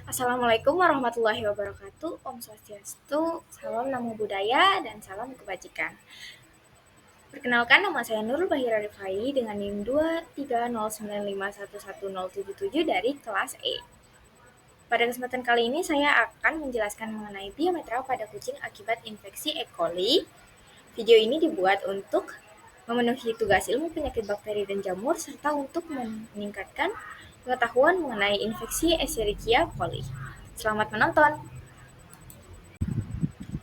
Assalamualaikum warahmatullahi wabarakatuh. Om Swastiastu, salam namo buddhaya, dan salam kebajikan. Perkenalkan, nama saya Nurul Bahira Rifai dengan NIM 230951177 dari kelas E. Pada kesempatan kali ini saya akan menjelaskan mengenai biometra pada kucing akibat infeksi E. coli. Video ini dibuat untuk memenuhi tugas ilmu penyakit bakteri dan jamur serta untuk meningkatkan pengetahuan mengenai infeksi Escherichia coli. Selamat menonton!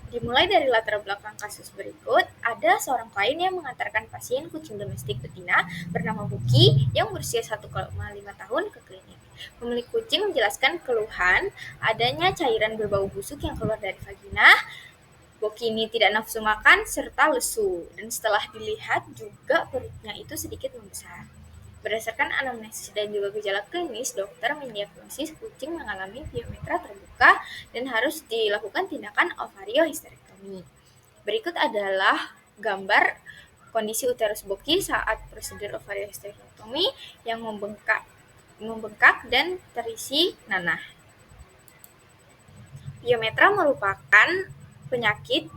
Dimulai dari latar belakang kasus berikut, ada seorang klien yang mengantarkan pasien kucing domestik betina bernama Buki yang berusia 1,5 tahun ke klinik. Pemilik kucing menjelaskan keluhan adanya cairan berbau busuk yang keluar dari vagina. Buki ini tidak nafsu makan serta lesu, dan setelah dilihat juga perutnya itu sedikit membesar. Berdasarkan anamnesis dan juga gejala klinis, dokter mendiagnosis kucing mengalami biometra terbuka dan harus dilakukan tindakan ovariohisterektomi. Berikut adalah gambar kondisi uterus Boki saat prosedur ovariohisterektomi yang membengkak dan terisi nanah. Biometra merupakan penyakit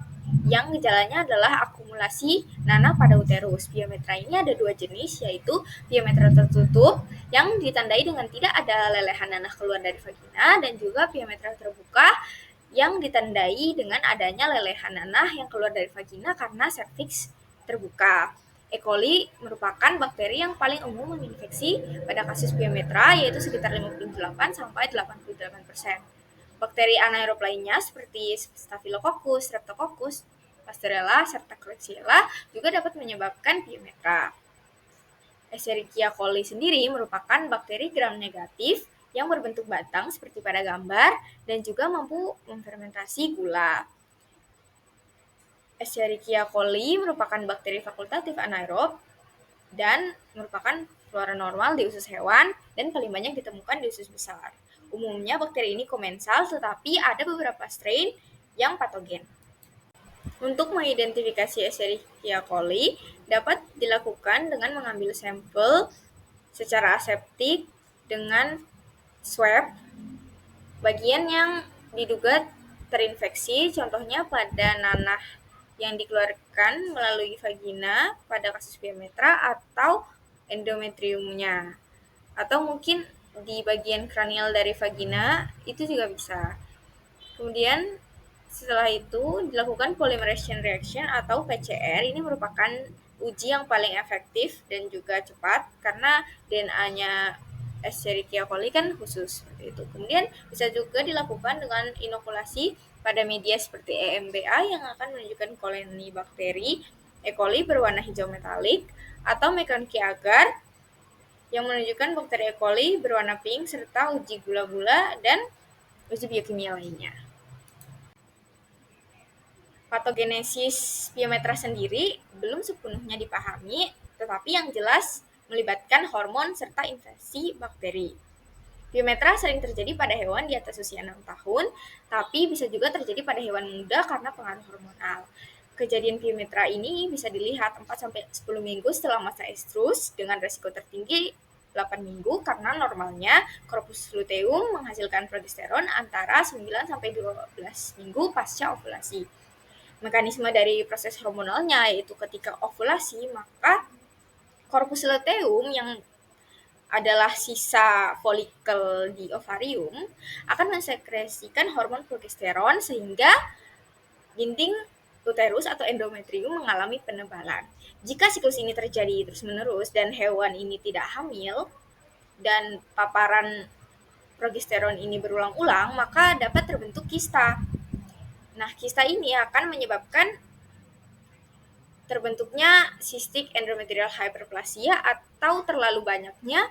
yang gejalanya adalah akumulasi nanah pada uterus. Biometra ini ada dua jenis, yaitu biometra tertutup yang ditandai dengan tidak ada lelehan nanah keluar dari vagina, dan juga biometra terbuka yang ditandai dengan adanya lelehan nanah yang keluar dari vagina karena serviks terbuka. E. coli merupakan bakteri yang paling umum menginfeksi pada kasus biometra, yaitu sekitar 58-88%. Bakteri anaerob lainnya seperti Staphylococcus, Streptococcus, Pasteurella, serta Klebsiella juga dapat menyebabkan biometra. Escherichia coli sendiri merupakan bakteri gram negatif yang berbentuk batang seperti pada gambar dan juga mampu memfermentasi gula. Escherichia coli merupakan bakteri fakultatif anaerob dan merupakan flora normal di usus hewan dan paling banyak ditemukan di usus besar. Umumnya bakteri ini komensal, tetapi ada beberapa strain yang patogen. Untuk mengidentifikasi Escherichia coli dapat dilakukan dengan mengambil sampel secara aseptik dengan swab bagian yang diduga terinfeksi, contohnya pada nanah yang dikeluarkan melalui vagina pada kasus biometra atau endometriumnya, atau mungkin di bagian kranial dari vagina itu juga bisa. Kemudian setelah itu dilakukan polymerase chain reaction atau PCR. Ini merupakan uji yang paling efektif dan juga cepat karena DNA-nya Escherichia coli kan khusus seperti itu. Kemudian bisa juga dilakukan dengan inokulasi pada media seperti EMBA yang akan menunjukkan koloni bakteri E. coli berwarna hijau metalik, atau Meconium agar yang menunjukkan bakteri E. coli berwarna pink, serta uji gula-gula dan uji biokimia lainnya. Patogenesis biometra sendiri belum sepenuhnya dipahami, tetapi yang jelas melibatkan hormon serta infeksi bakteri. Biometra sering terjadi pada hewan di atas usia 6 tahun, tapi bisa juga terjadi pada hewan muda karena pengaruh hormonal. Kejadian biometra ini bisa dilihat 4-10 minggu setelah masa estrus dengan resiko tertinggi 8 minggu karena normalnya corpus luteum menghasilkan progesteron antara 9-12 minggu pasca ovulasi. Mekanisme dari proses hormonalnya yaitu ketika ovulasi, maka corpus luteum yang adalah sisa folikel di ovarium akan mensekresikan hormon progesteron sehingga dinding uterus atau endometrium mengalami penebalan. Jika siklus ini terjadi terus-menerus dan hewan ini tidak hamil dan paparan progesteron ini berulang-ulang, maka dapat terbentuk kista. Nah, kista ini akan menyebabkan terbentuknya cystic endometrial hyperplasia atau terlalu banyaknya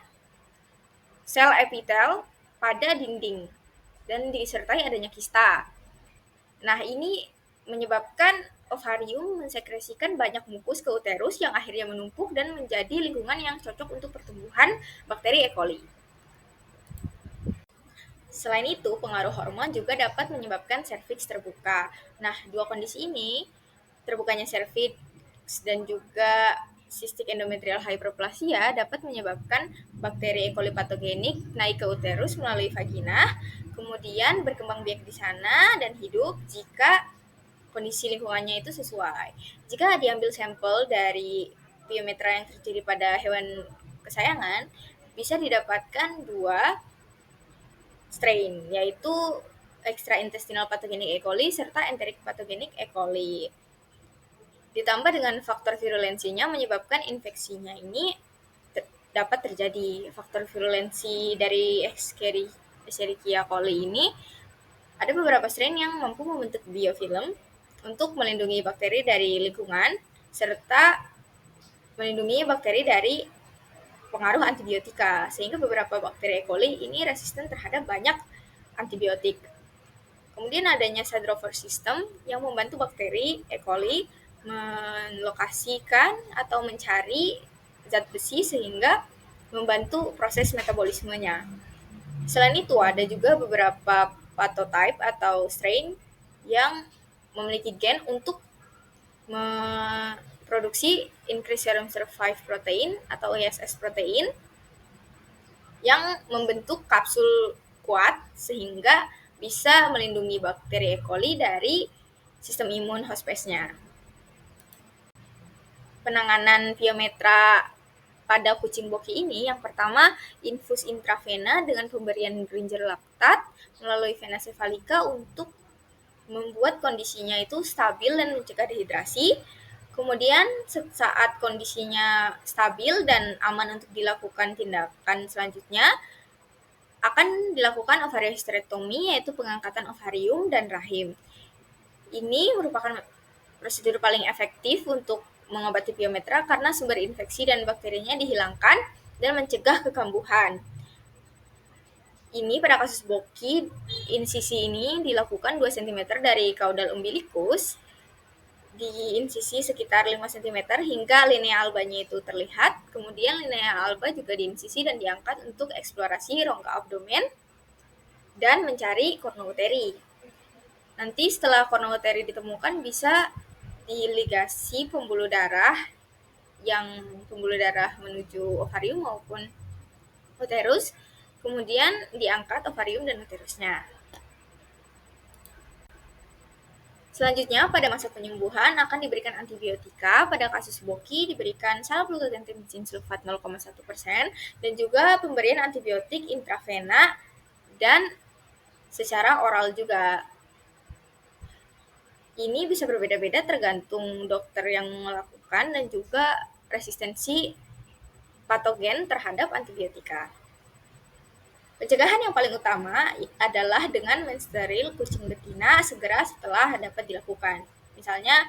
sel epitel pada dinding dan disertai adanya kista. Nah, ini menyebabkan ovarium mensekresikan banyak mukus ke uterus yang akhirnya menumpuk dan menjadi lingkungan yang cocok untuk pertumbuhan bakteri E. coli. Selain itu, pengaruh hormon juga dapat menyebabkan serviks terbuka. Nah, dua kondisi ini, terbukanya serviks dan juga cystic endometrial hyperplasia dapat menyebabkan bakteri E. coli patogenik naik ke uterus melalui vagina, kemudian berkembang biak di sana dan hidup jika kondisi lingkungannya itu sesuai. Jika diambil sampel dari biometra yang terjadi pada hewan kesayangan, bisa didapatkan 2 strain, yaitu extraintestinal pathogenic E. coli serta enteric pathogenic E. coli. Ditambah dengan faktor virulensinya menyebabkan infeksinya ini dapat terjadi. Faktor virulensi dari Escherichia coli ini ada beberapa strain yang mampu membentuk biofilm untuk melindungi bakteri dari lingkungan serta melindungi bakteri dari pengaruh antibiotika, sehingga beberapa bakteri E. coli ini resisten terhadap banyak antibiotik. Kemudian adanya Sadrover system yang membantu bakteri E. coli melokasikan atau mencari zat besi sehingga membantu proses metabolismenya. Selain itu ada juga beberapa pathotype atau strain yang memiliki gen untuk memproduksi increased serum survive protein atau ISS protein yang membentuk kapsul kuat sehingga bisa melindungi bakteri E. coli dari sistem imun host pest-nya. Penanganan piometra pada kucing boki ini yang pertama infus intravena dengan pemberian Gringer laktat melalui vena cephalika untuk membuat kondisinya itu stabil dan mencegah dehidrasi. Kemudian saat kondisinya stabil dan aman untuk dilakukan tindakan selanjutnya akan dilakukan ovariohysterektomi, yaitu pengangkatan ovarium dan rahim. Ini merupakan prosedur paling efektif untuk mengobati piometra karena sumber infeksi dan bakterinya dihilangkan dan mencegah kekambuhan. Ini pada kasus boki, insisi ini dilakukan 2 cm dari caudal umbilicus, di insisi sekitar 5 cm hingga linea albanya itu terlihat. Kemudian linea alba juga diinsisi dan diangkat untuk eksplorasi rongga abdomen dan mencari cornouteri. Nanti setelah cornouteri ditemukan bisa diligasi pembuluh darah yang pembuluh darah menuju ovarium maupun uterus, kemudian diangkat ovarium dan uterusnya. Selanjutnya, pada masa penyembuhan akan diberikan antibiotika. Pada kasus boki diberikan salbutamol sulfat 0,1% dan juga pemberian antibiotik intravena dan secara oral juga. Ini bisa berbeda-beda tergantung dokter yang melakukan dan juga resistensi patogen terhadap antibiotika. Pencegahan yang paling utama adalah dengan mensteril kucing betina segera setelah dapat dilakukan. Misalnya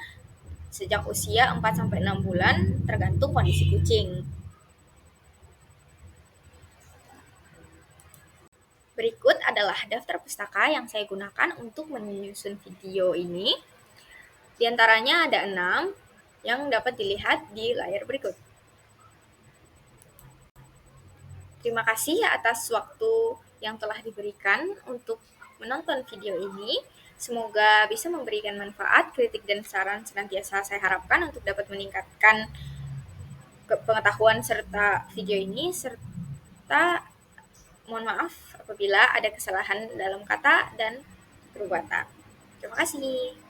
sejak usia 4-6 bulan tergantung kondisi kucing. Berikut adalah daftar pustaka yang saya gunakan untuk menyusun video ini. Di antaranya ada 6 yang dapat dilihat di layar berikut. Terima kasih atas waktu yang telah diberikan untuk menonton video ini. Semoga bisa memberikan manfaat, kritik, dan saran senantiasa saya harapkan untuk dapat meningkatkan pengetahuan serta video ini, serta mohon maaf apabila ada kesalahan dalam kata dan perbuatan. Terima kasih.